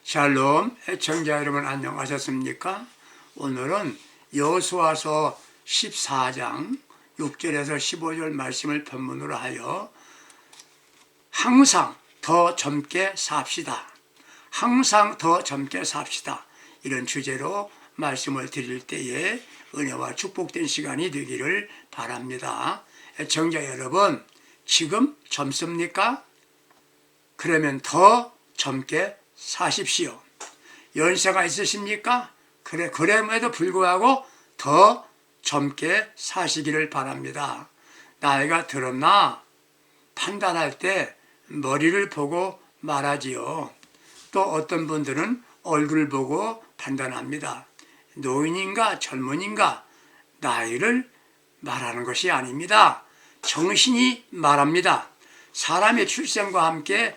샬롬, 애청자 여러분 안녕하셨습니까? 오늘은 여호수아서 14장 6절에서 15절 말씀을 본문으로 하여 항상 더 젊게 삽시다. 항상 더 젊게 삽시다. 이런 주제로 말씀을 드릴 때에 은혜와 축복된 시간이 되기를 바랍니다. 애청자 여러분, 지금 젊습니까? 그러면 더 젊게 사십시오. 연세가 있으십니까? 그럼에도 불구하고 더 젊게 사시기를 바랍니다. 나이가 들었나 판단할 때 머리를 보고 말하지요. 또 어떤 분들은 얼굴 보고 판단합니다. 노인인가 젊은인가 나이를 말하는 것이 아닙니다. 정신이 말합니다. 사람의 출생과 함께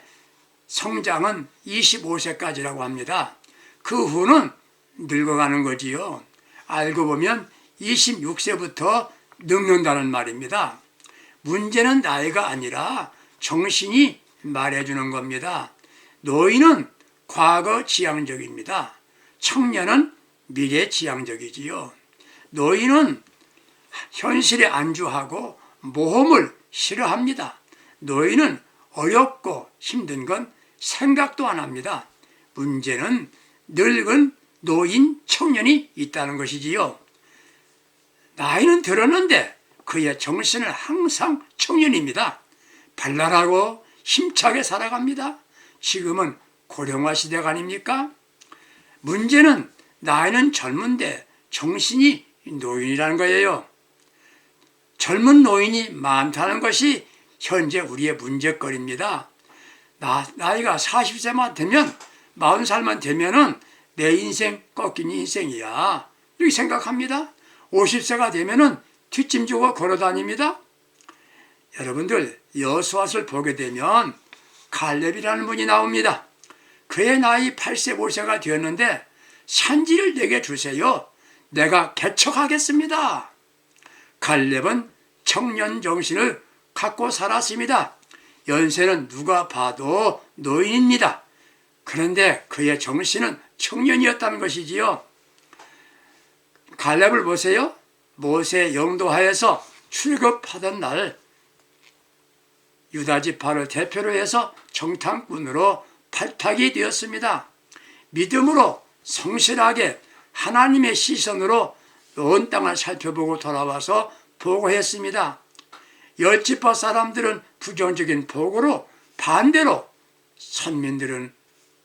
성장은 25세까지라고 합니다. 그 후는 늙어가는 거지요. 알고 보면 26세부터 늙는다는 말입니다. 문제는 나이가 아니라 정신이 말해주는 겁니다. 노인은 과거 지향적입니다. 청년은 미래 지향적이지요. 노인은 현실에 안주하고 모험을 싫어합니다. 노인은 어렵고 힘든 건 생각도 안 합니다. 문제는 늙은 노인, 청년이 있다는 것이지요. 나이는 들었는데 그의 정신은 항상 청년입니다. 발랄하고 힘차게 살아갑니다. 지금은 고령화 시대가 아닙니까? 문제는 나이는 젊은데 정신이 노인이라는 거예요. 젊은 노인이 많다는 것이 현재 우리의 문제거리입니다. 나이가 40세만 되면 40살만 되면은 내 인생 꺾인 인생이야 이렇게 생각합니다. 50세가 되면은 뒷짐지고 걸어다닙니다. 여러분들 여호수아를 보게 되면 갈렙이라는 분이 나옵니다. 그의 나이 85세가 되었는데 산지를 내게 주세요. 내가 개척하겠습니다. 갈렙은 청년 정신을 갖고 살았습니다. 연세는 누가 봐도 노인입니다. 그런데 그의 정신은 청년이었다는 것이지요. 갈렙을 보세요. 모세 영도하에서 출급하던 날 유다 지파를 대표로 해서 정탐꾼으로 발탁이 되었습니다. 믿음으로 성실하게 하나님의 시선으로 온 땅을 살펴보고 돌아와서 보고했습니다. 열지파 사람들은 부정적인 보고로 반대로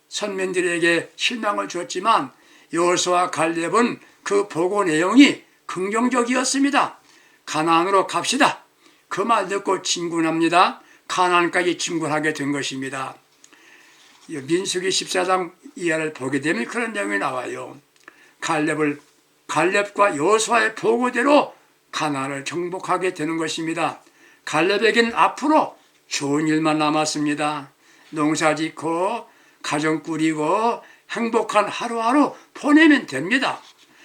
선민들에게 실망을 줬지만 여호수아 갈렙은 그 보고 내용이 긍정적이었습니다. 가나안으로 갑시다. 그 말 듣고 진군합니다. 가나안까지 진군하게 된 것입니다. 민수기 14장 이하를 보게 되면 그런 내용이 나와요. 갈렙과 여호수아의 보고대로 가나안을 정복하게 되는 것입니다. 갈렙에게는 앞으로 좋은 일만 남았습니다. 농사 짓고 가정 꾸리고 행복한 하루하루 보내면 됩니다.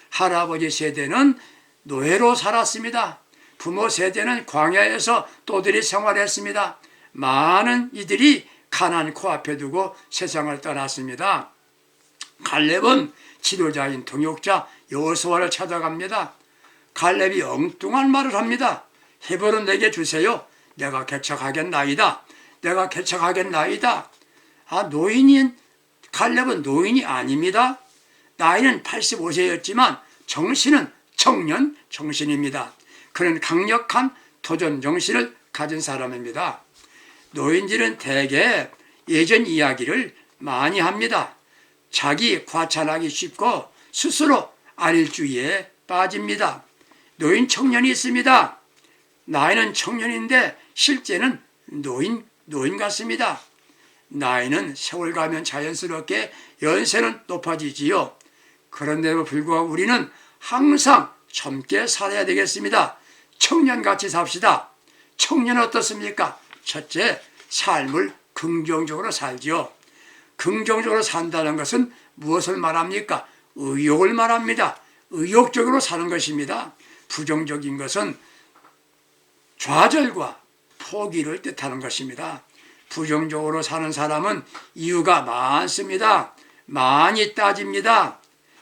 할아버지 세대는 노예로 살았습니다. 부모 세대는 광야에서 또들이 생활했습니다. 많은 이들이 가나안 코앞에 두고 세상을 떠났습니다. 갈렙은 지도자인 동역자 여호수아를 찾아갑니다. 갈렙이 엉뚱한 말을 합니다. 해벌은 내게 주세요. 내가 개척하겠나이다. 내가 개척하겠나이다. 노인인 갈렙은 노인이 아닙니다. 나이는 85세였지만 정신은 청년 정신입니다. 그런 강력한 도전 정신을 가진 사람입니다. 노인들은 대개 예전 이야기를 많이 합니다. 자기 과찬하기 쉽고 스스로 안일주의에 빠집니다. 노인 청년이 있습니다. 나이는 청년인데 실제는 노인 같습니다. 나이는 세월 가면 자연스럽게 연세는 높아지지요. 그런데도 불구하고 우리는 항상 젊게 살아야 되겠습니다. 청년같이 삽시다. 청년은 어떻습니까? 첫째, 삶을 긍정적으로 살지요. 긍정적으로 산다는 것은 무엇을 말합니까? 의욕을 말합니다. 의욕적으로 사는 것입니다. 부정적인 것은 좌절과 포기를 뜻하는 것입니다. 부정적으로 사는 사람은 이유가 많습니다. 많이 따집니다.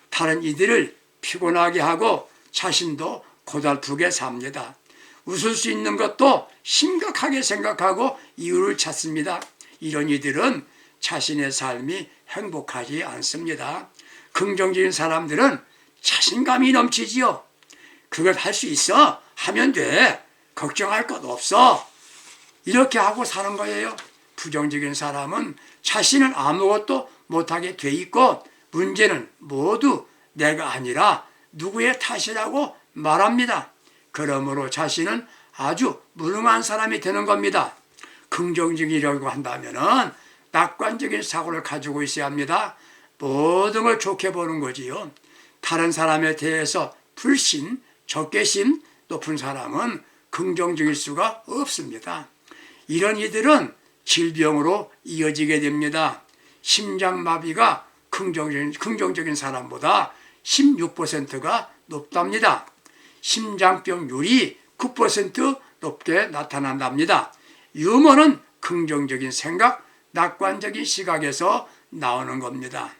다른 이들을 피곤하게 하고 자신도 고달프게 삽니다. 웃을 수 있는 것도 심각하게 생각하고 이유를 찾습니다. 이런 이들은 자신의 삶이 행복하지 않습니다. 긍정적인 사람들은 자신감이 넘치지요. 그걸 할 수 있어. 하면 돼. 걱정할 것 없어. 이렇게 하고 사는 거예요. 부정적인 사람은 자신은 아무것도 못하게 돼 있고 문제는 모두 내가 아니라 누구의 탓이라고 말합니다. 그러므로 자신은 아주 무능한 사람이 되는 겁니다. 긍정적이라고 한다면은 낙관적인 사고를 가지고 있어야 합니다. 모든 걸 좋게 보는 거지요. 다른 사람에 대해서 불신, 적개심 높은 사람은 긍정적일 수가 없습니다. 이런 이들은 질병으로 이어지게 됩니다. 심장마비가 긍정적인 사람보다 16%가 높답니다. 심장병률이 9% 높게 나타난답니다. 유머는 긍정적인 생각, 낙관적인 시각에서 나오는 겁니다.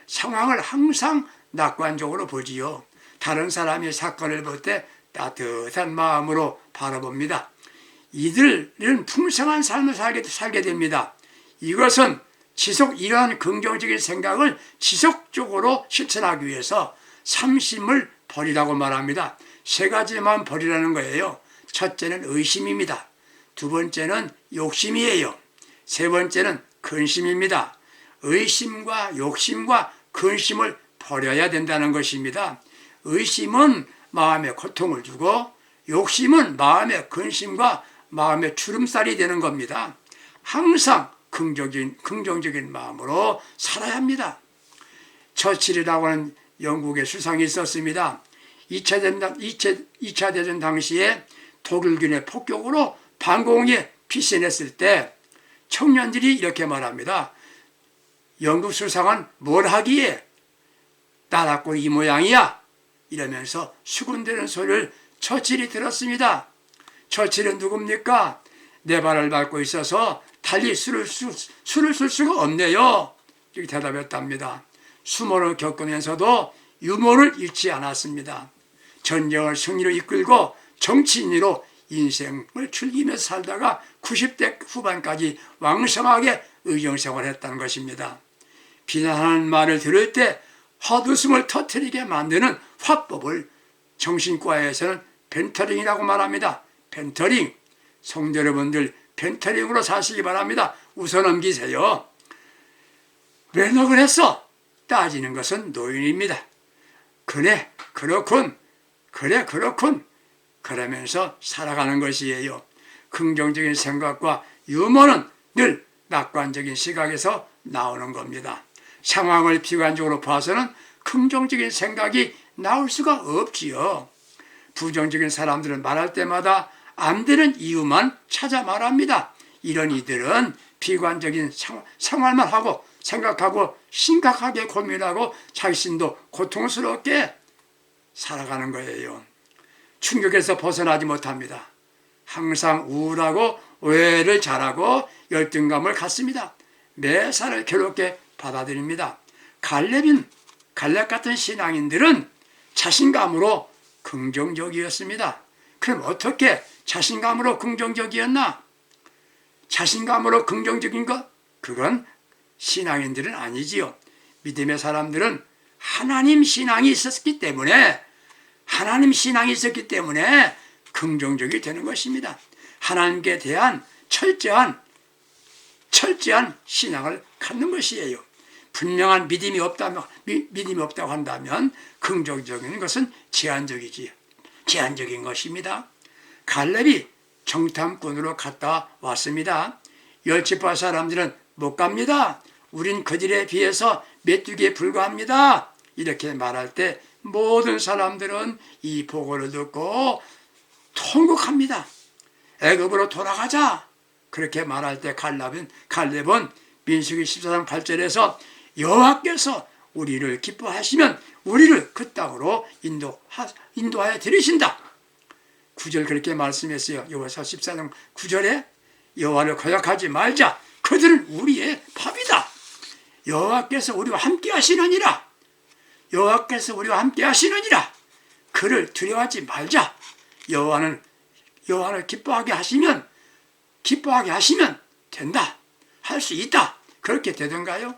상황을 항상 낙관적으로 보지요. 다른 사람의 사건을 볼 때 따뜻한 마음으로 바라봅니다. 이들은 풍성한 삶을 살게 됩니다. 이것은 이러한 긍정적인 생각을 지속적으로 실천하기 위해서 삼심을 버리라고 말합니다. 세 가지만 버리라는 거예요. 첫째는 의심입니다. 두 번째는 욕심이에요. 세 번째는 근심입니다. 의심과 욕심과 근심을 버려야 된다는 것입니다. 의심은 마음에 고통을 주고 욕심은 마음의 근심과 마음의 주름살이 되는 겁니다. 항상 긍정적인 마음으로 살아야 합니다. 처칠이라고 하는 영국의 수상이 있었습니다. 2차 대전 당시에 독일군의 폭격으로 방공호에 피신했을 때 청년들이 이렇게 말합니다. 영국 수상은 뭘 하기에 나라꼴 이 모양이야? 이러면서 수군대는 소리를 처칠이 들었습니다. 처칠은 누굽니까? 내 발을 밟고 있어서 달리 술을 쓸 수가 없네요. 이렇게 대답했답니다. 수모를 겪으면서도 유머를 잃지 않았습니다. 전쟁을 승리로 이끌고 정치인으로 인생을 즐기며 살다가 90대 후반까지 왕성하게 의정생활을 했다는 것입니다. 비난하는 말을 들을 때 헛웃음을 터뜨리게 만드는 화법을 정신과에서는 벤터링이라고 말합니다. 벤터링. 성도 여러분들 벤터링으로 사시기 바랍니다. 웃어 넘기세요. 왜 너 그랬어? 따지는 것은 노인입니다. 그래 그렇군. 그래 그렇군. 그러면서 살아가는 것이에요. 긍정적인 생각과 유머는 늘 낙관적인 시각에서 나오는 겁니다. 상황을 비관적으로 봐서는 긍정적인 생각이 나올 수가 없지요. 부정적인 사람들은 말할 때마다 안 되는 이유만 찾아 말합니다. 이런 이들은 비관적인 생활만 하고 생각하고 심각하게 고민하고 자신도 고통스럽게 살아가는 거예요. 충격에서 벗어나지 못합니다. 항상 우울하고 오해를 잘하고 열등감을 갖습니다. 매사를 괴롭게 받아들입니다. 갈렙 같은 신앙인들은 자신감으로 긍정적이었습니다. 그럼 어떻게 자신감으로 긍정적이었나? 자신감으로 긍정적인 것? 그건 신앙인들은 아니지요. 믿음의 사람들은 하나님 신앙이 있었기 때문에 긍정적이 되는 것입니다. 하나님께 대한 철저한 신앙을 갖는 것이에요. 분명한 믿음이 없다고 한다면 긍정적인 것은 제한적인 것입니다. 갈렙이 정탐꾼으로 갔다 왔습니다. 열지파 사람들은 못 갑니다. 우린 그들에 비해서 메뚜기에 불과합니다. 이렇게 말할 때 모든 사람들은 이 보고를 듣고 통곡합니다. 애굽으로 돌아가자. 그렇게 말할 때 갈렙은 민수기 14장 8절에서 여호와께서 우리를 기뻐하시면 우리를 그 땅으로 인도하여 들이신다. 9절 그렇게 말씀했어요. 여호와서 14장 9절에 여호와를 거역하지 말자. 그들은 우리의 밥이다. 여호와께서 우리와 함께 하시느니라. 여호와께서 우리와 함께 하시느니라. 그를 두려워하지 말자. 여호와를 기뻐하게 하시면 된다. 할 수 있다. 그렇게 되던가요?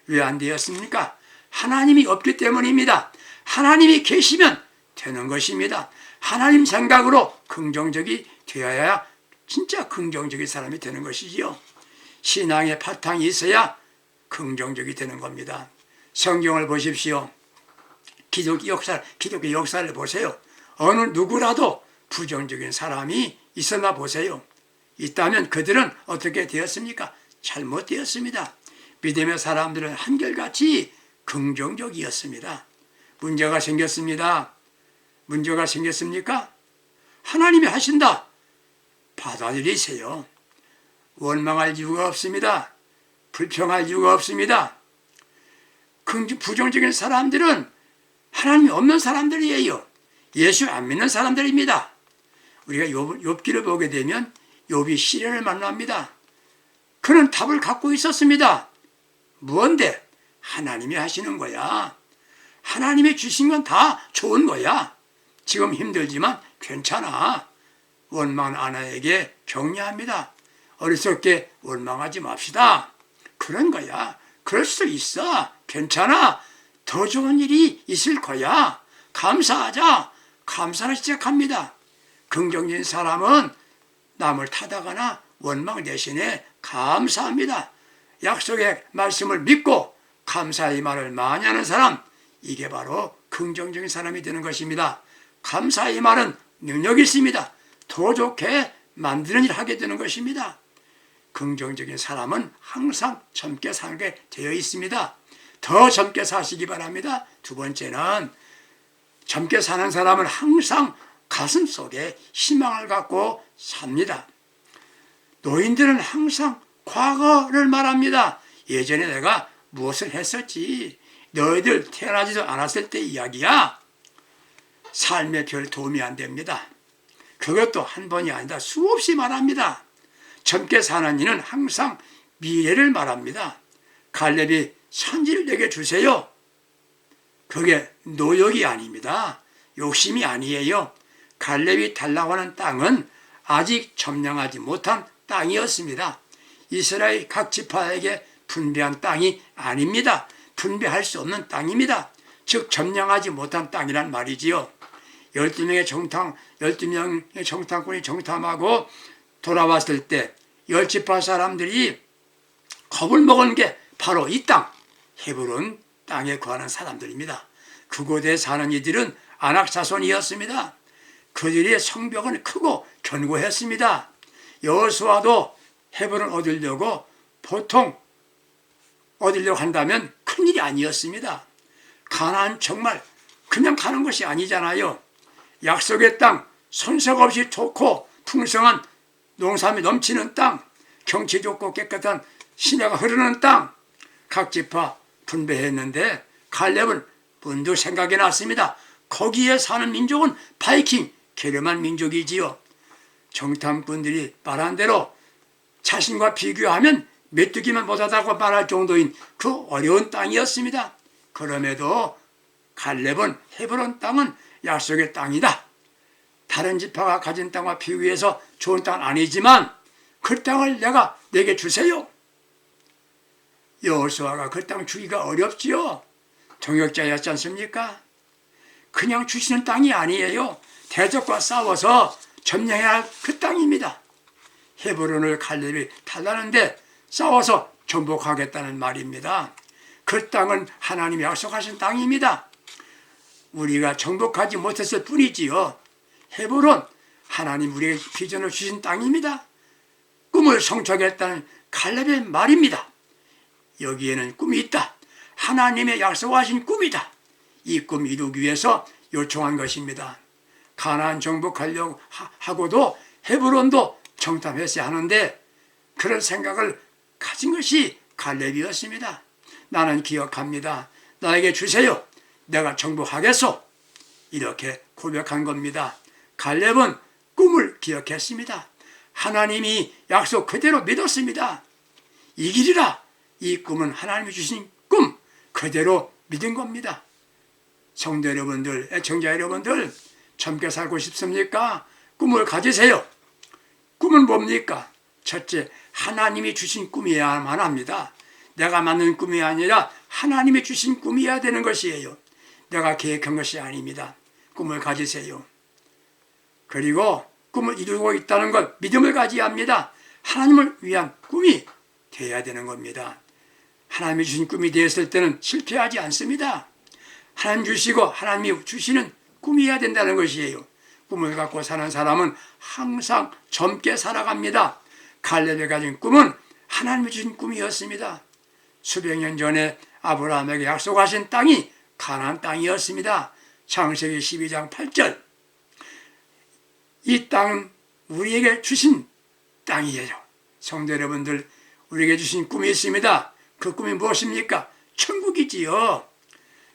왜 안 되었습니까? 하나님이 없기 때문입니다. 하나님이 계시면 되는 것입니다. 하나님 생각으로 긍정적이 되어야 진짜 긍정적인 사람이 되는 것이지요. 신앙의 바탕이 있어야 긍정적이 되는 겁니다. 성경을 보십시오. 기독교 역사를 보세요. 어느 누구라도 부정적인 사람이 있었나 보세요. 있다면 그들은 어떻게 되었습니까? 잘못되었습니다. 믿음의 사람들은 한결같이 긍정적이었습니다. 문제가 생겼습니다. 문제가 생겼습니까? 하나님이 하신다. 받아들이세요. 원망할 이유가 없습니다. 불평할 이유가 없습니다. 부정적인 사람들은 하나님이 없는 사람들이에요. 예수 안 믿는 사람들입니다. 우리가 욥기를 보게 되면 욥이 시련을 만납니다. 그는 답을 갖고 있었습니다. 무언데? 하나님이 하시는 거야. 하나님이 주신 건 다 좋은 거야. 지금 힘들지만 괜찮아. 원망 아내에게 격려합니다. 어리석게 원망하지 맙시다. 그런 거야. 그럴 수 있어. 괜찮아. 더 좋은 일이 있을 거야. 감사하자. 감사를 시작합니다. 긍정적인 사람은 남을 탓하거나 원망 대신에 감사합니다. 약속의 말씀을 믿고 감사의 말을 많이 하는 사람, 이게 바로 긍정적인 사람이 되는 것입니다. 감사의 말은 능력이 있습니다. 더 좋게 만드는 일을 하게 되는 것입니다. 긍정적인 사람은 항상 젊게 살게 되어 있습니다. 더 젊게 사시기 바랍니다. 두 번째는 젊게 사는 사람은 항상 가슴 속에 희망을 갖고 삽니다. 노인들은 항상 과거를 말합니다. 예전에 내가 무엇을 했었지. 너희들 태어나지도 않았을 때 이야기야. 삶에 별 도움이 안 됩니다. 그것도 한 번이 아니다. 수없이 말합니다. 젊게 사는 이는 항상 미래를 말합니다. 갈렙이 선지를 내게 주세요. 그게 노역이 아닙니다. 욕심이 아니에요. 갈렙이 달라고 하는 땅은 아직 점령하지 못한 땅이었습니다. 이스라엘 각 지파에게 분배한 땅이 아닙니다. 분배할 수 없는 땅입니다. 즉 점령하지 못한 땅이란 말이지요. 12명의 정탐꾼이 정탐하고 돌아왔을 때 10지파 사람들이 겁을 먹은 게 바로 이 땅, 헤브론 땅에 거하는 사람들입니다. 그곳에 사는 이들은 아낙 자손이었습니다. 그들의 성벽은 크고 견고했습니다. 여호수아도 헤브론 얻으려고 보통 얻으려고 한다면 큰일이 아니었습니다. 가나안 정말 그냥 가는 것이 아니잖아요. 약속의 땅, 손색 없이 좋고 풍성한 농산이 넘치는 땅, 경치 좋고 깨끗한 시내가 흐르는 땅, 각 지파 분배했는데 갈렙은 문득 생각이 났습니다. 거기에 사는 민족은 바이킹, 게르만 민족이지요. 정탐꾼들이 말한 대로 자신과 비교하면 메뚜기만 못하다고 말할 정도인 그 어려운 땅이었습니다. 그럼에도 갈렙은 헤브론 땅은 약속의 땅이다. 다른 지파가 가진 땅과 비교해서 좋은 땅은 아니지만 그 땅을 내게 주세요. 여호수아가 그 땅 주기가 어렵지요. 동역자였지 않습니까? 그냥 주시는 땅이 아니에요. 대적과 싸워서 점령해야 할 그 땅입니다. 헤브론을 갈렙이 달라는데 싸워서 정복하겠다는 말입니다. 그 땅은 하나님이 약속하신 땅입니다. 우리가 정복하지 못했을 뿐이지요. 헤브론, 하나님 우리에게 비전을 주신 땅입니다. 꿈을 성취하겠다는 갈렙의 말입니다. 여기에는 꿈이 있다. 하나님의 약속하신 꿈이다. 이 꿈 이루기 위해서 요청한 것입니다. 가나안 정복하려고 하고도 헤브론도 정탐했어야 하는데 그런 생각을 가진 것이 갈렙이었습니다. 나는 기억합니다. 나에게 주세요. 내가 정복하겠소. 이렇게 고백한 겁니다. 갈렙은 꿈을 기억했습니다. 하나님이 약속 그대로 믿었습니다. 이 길이라 이 꿈은 하나님이 주신 꿈 그대로 믿은 겁니다. 성도 여러분들, 애청자 여러분들, 젊게 살고 싶습니까? 꿈을 가지세요. 꿈은 뭡니까? 첫째, 하나님이 주신 꿈이어야만 합니다. 내가 만든 꿈이 아니라 하나님이 주신 꿈이어야 되는 것이에요. 내가 계획한 것이 아닙니다. 꿈을 가지세요. 그리고 꿈을 이루고 있다는 것, 믿음을 가져야 합니다. 하나님을 위한 꿈이 되어야 되는 겁니다. 하나님이 주신 꿈이 되었을 때는 실패하지 않습니다. 하나님 주시고 하나님이 주시는 꿈이어야 된다는 것이에요. 꿈을 갖고 사는 사람은 항상 젊게 살아갑니다. 갈렙이 가진 꿈은 하나님이 주신 꿈이었습니다. 수백 년 전에 아브라함에게 약속하신 땅이 가나안 땅이었습니다. 창세기 12장 8절. 이 땅은 우리에게 주신 땅이에요. 성도 여러분들, 우리에게 주신 꿈이 있습니다. 그 꿈이 무엇입니까? 천국이지요.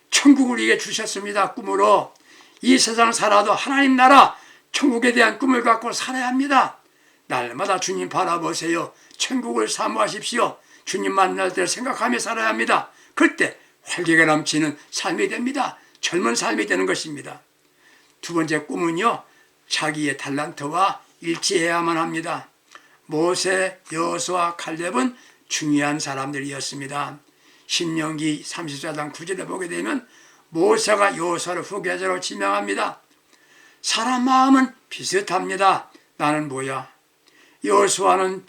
천국을 우리에게 주셨습니다. 꿈으로. 이 세상 살아도 하나님 나라 천국에 대한 꿈을 갖고 살아야 합니다. 날마다 주님 바라보세요. 천국을 사모하십시오. 주님 만날 때를 생각하며 살아야 합니다. 그때 활기가 넘치는 삶이 됩니다. 젊은 삶이 되는 것입니다. 두 번째 꿈은요, 자기의 달란트와 일치해야만 합니다. 모세, 여호수아, 칼렙은 중요한 사람들이었습니다. 신명기 34장 9절에 보게 되면 모세가 여호수아를 후계자로 지명합니다. 사람 마음은 비슷합니다. 나는 뭐야? 여호수아는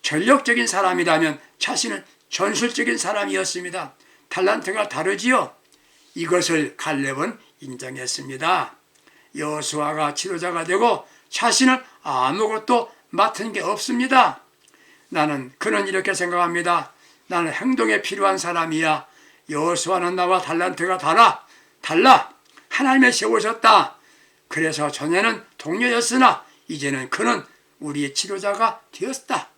전력적인 사람이라면 자신은 전술적인 사람이었습니다. 달란트가 다르지요. 이것을 칼렙은 인정했습니다. 여호수아가 지도자가 되고 자신은 아무것도 맡은 게 없습니다. 그는 이렇게 생각합니다. 나는 행동에 필요한 사람이야. 여호수아는 나와 달란트가 달라. 하나님의 세우셨다. 그래서 전에는 동료였으나 이제는 그는 우리의 지도자가 되었다.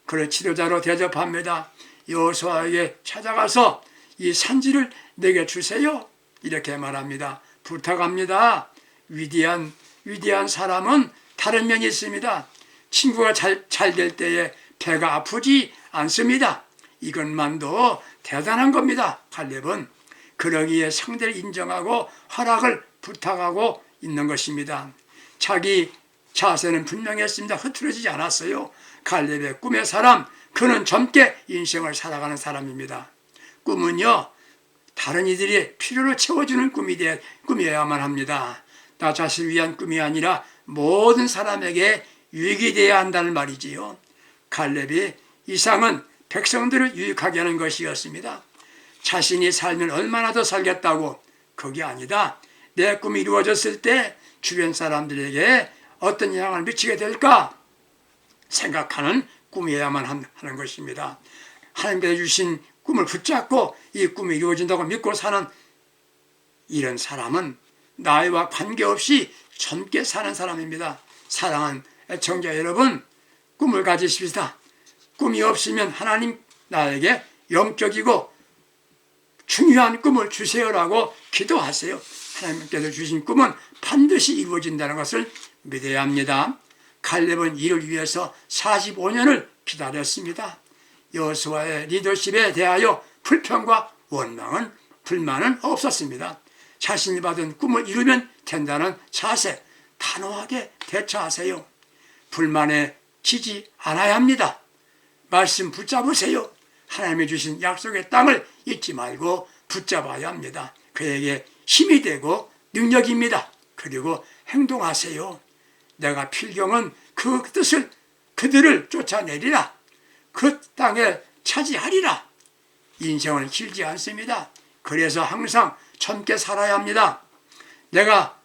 그를 지도자로 대접합니다. 여호수아에게 찾아가서 이 산지를 내게 주세요. 이렇게 말합니다. 부탁합니다. 위대한 사람은 다른 면이 있습니다. 친구가 잘 될 때에 배가 아프지 않습니다. 이것만도 대단한 겁니다. 칼렙은 그러기에 상대를 인정하고 허락을 부탁하고 있는 것입니다. 자기 자세는 분명했습니다. 흐트러지지 않았어요. 칼렙의 꿈의 사람, 그는 젊게 인생을 살아가는 사람입니다. 꿈은요, 다른 이들이 필요로 채워주는 꿈이어야만 합니다. 나 자신을 위한 꿈이 아니라 모든 사람에게 유익이 되어야 한다는 말이지요. 칼렙의 이상은 백성들을 유익하게 하는 것이었습니다. 자신이 살면 얼마나 더 살겠다고, 그게 아니다. 내 꿈이 이루어졌을 때 주변 사람들에게 어떤 영향을 미치게 될까 생각하는 꿈이어야만 하는 것입니다. 하나님께서 주신 꿈을 붙잡고 이 꿈이 이루어진다고 믿고 사는 이런 사람은 나이와 관계없이 젊게 사는 사람입니다. 사랑하는 애청자 여러분, 꿈을 가지십시다. 꿈이 없으면 하나님 나에게 영적이고 중요한 꿈을 주세요라고 기도하세요. 하나님께서 주신 꿈은 반드시 이루어진다는 것을 믿어야 합니다. 칼렙은 이를 위해서 45년을 기다렸습니다. 여호수아의 리더십에 대하여 불평과 불만은 없었습니다. 자신이 받은 꿈을 이루면 된다는 자세, 단호하게 대처하세요. 불만에 지지 않아야 합니다. 말씀 붙잡으세요. 하나님이 주신 약속의 땅을 잊지 말고 붙잡아야 합니다. 그에게 힘이 되고 능력입니다. 그리고 행동하세요. 내가 필경은 그 뜻을 그들을 쫓아내리라. 그 땅에 차지하리라. 인생은 길지 않습니다. 그래서 항상 젊게 살아야 합니다. 내가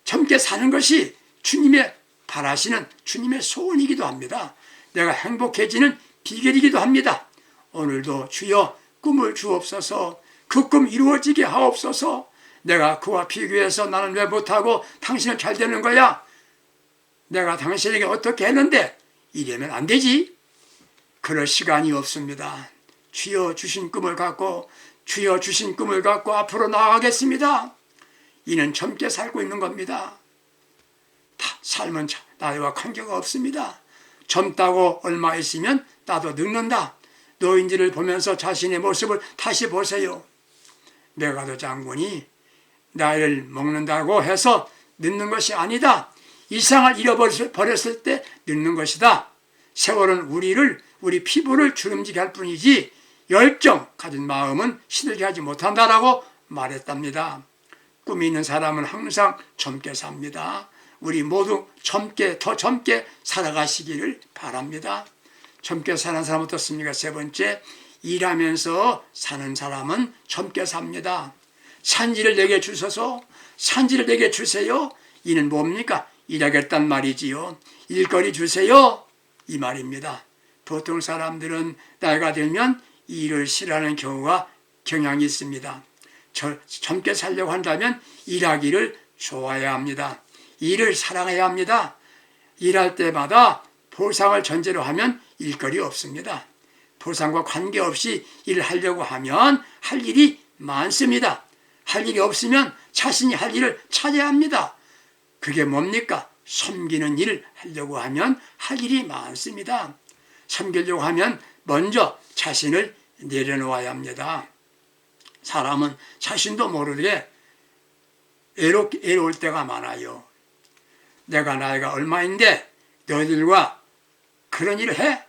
젊게 사는 것이 주님의 바라시는 주님의 소원이기도 합니다. 내가 행복해지는 비결이기도 합니다. 오늘도 주여 꿈을 주옵소서. 그 꿈 이루어지게 하옵소서. 내가 그와 비교해서 나는 왜 못하고 당신은 잘 되는 거야? 내가 당신에게 어떻게 했는데 이러면 안 되지. 그럴 시간이 없습니다. 주여 주신 꿈을 갖고 앞으로 나아가겠습니다. 이는 젊게 살고 있는 겁니다. 삶은 나이와 관계가 없습니다. 젊다고 얼마 있으면 나도 늙는다. 노인들을 보면서 자신의 모습을 다시 보세요. 메가도 장군이 나이를 먹는다고 해서 늙는 것이 아니다. 이상을 잃어버렸을 때 늙는 것이다. 세월은 우리 피부를 주름지게 할 뿐이지 열정 가진 마음은 시들게 하지 못한다라고 말했답니다. 꿈이 있는 사람은 항상 젊게 삽니다. 우리 모두 더 젊게 살아가시기를 바랍니다. 젊게 사는 사람 어떻습니까? 세 번째, 일하면서 사는 사람은 젊게 삽니다. 산지를 내게 주소서, 산지를 내게 주세요. 이는 뭡니까? 일하겠단 말이지요. 일거리 주세요. 이 말입니다. 보통 사람들은 나이가 들면 일을 싫어하는 경향이 있습니다. 젊게 살려고 한다면 일하기를 좋아해야 합니다. 일을 사랑해야 합니다. 일할 때마다 보상을 전제로 하면 일거리 없습니다. 보상과 관계없이 일을 하려고 하면 할 일이 많습니다. 할 일이 없으면 자신이 할 일을 찾아야 합니다. 그게 뭡니까? 섬기는 일을 하려고 하면 할 일이 많습니다. 섬기려고 하면 먼저 자신을 내려놓아야 합니다. 사람은 자신도 모르게 애로울 때가 많아요. 내가 나이가 얼마인데 너희들과 그런 일을 해?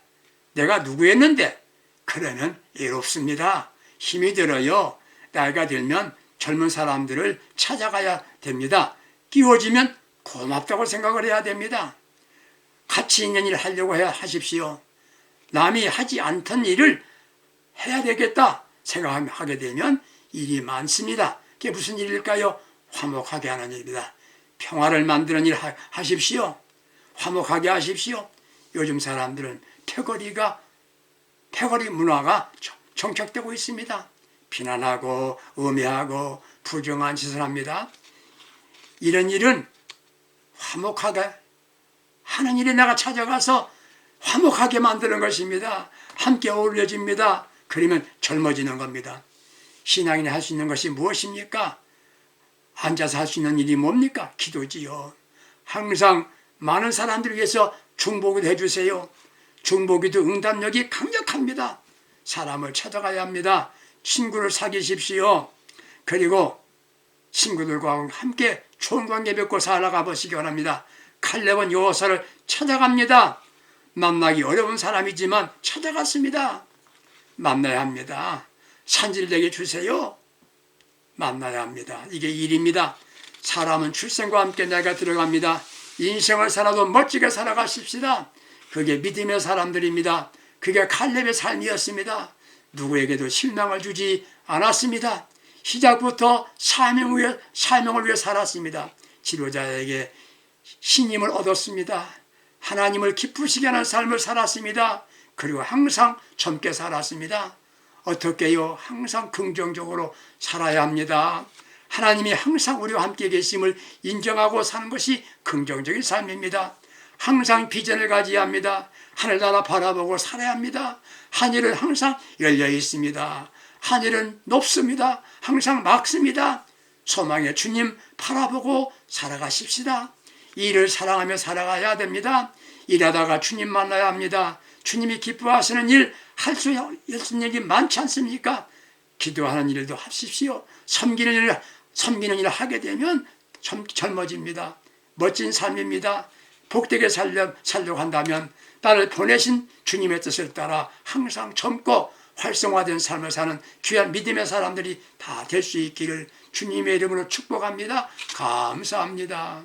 내가 누구였는데? 그러면 애롭습니다. 힘이 들어요. 나이가 들면 젊은 사람들을 찾아가야 됩니다. 끼워지면 고맙다고 생각을 해야 됩니다. 가치 있는 일을 하려고 하십시오. 남이 하지 않던 일을 해야 되겠다 생각하게 되면 일이 많습니다. 그게 무슨 일일까요? 화목하게 하는 일입니다. 평화를 만드는 일 하십시오. 화목하게 하십시오. 요즘 사람들은 패거리 문화가 정착되고 있습니다. 비난하고 음해하고 부정한 짓을 합니다. 이런 일은 화목하게 하는 일에 내가 찾아가서 화목하게 만드는 것입니다. 함께 어울려집니다. 그러면 젊어지는 겁니다. 신앙인이 할 수 있는 것이 무엇입니까? 앉아서 할 수 있는 일이 뭡니까? 기도지요. 항상 많은 사람들을 위해서 중보기도 해주세요. 중보기도 응답력이 강력합니다. 사람을 찾아가야 합니다. 친구를 사귀십시오. 그리고 친구들과 함께 좋은 관계 맺고 살아가 보시기 바랍니다. 칼렙은 여호사를 찾아갑니다. 만나기 어려운 사람이지만 찾아갔습니다. 만나야 합니다. 산지를 내게 주세요. 만나야 합니다. 이게 일입니다. 사람은 출생과 함께 내가 들어갑니다. 인생을 살아도 멋지게 살아가십시다. 그게 믿음의 사람들입니다. 그게 칼렙의 삶이었습니다. 누구에게도 실망을 주지 않았습니다. 시작부터 사명을 위해 살았습니다. 지도자에게 신임을 얻었습니다. 하나님을 기쁘시게 하는 삶을 살았습니다. 그리고 항상 젊게 살았습니다. 어떻게요? 항상 긍정적으로 살아야 합니다. 하나님이 항상 우리와 함께 계심을 인정하고 사는 것이 긍정적인 삶입니다. 항상 비전을 가져야 합니다. 하늘나라 바라보고 살아야 합니다. 하늘은 항상 열려 있습니다. 하늘은 높습니다. 항상 맑습니다. 소망의 주님 바라보고 살아가십시다. 일을 사랑하며 살아가야 됩니다. 일하다가 주님 만나야 합니다. 주님이 기뻐하시는 일, 할 수 있는 일이 많지 않습니까? 기도하는 일도 하십시오. 섬기는 일을 하게 되면 젊어집니다. 멋진 삶입니다. 복되게 살려고 한다면 나를 보내신 주님의 뜻을 따라 항상 젊고 활성화된 삶을 사는 귀한 믿음의 사람들이 다 될 수 있기를 주님의 이름으로 축복합니다. 감사합니다.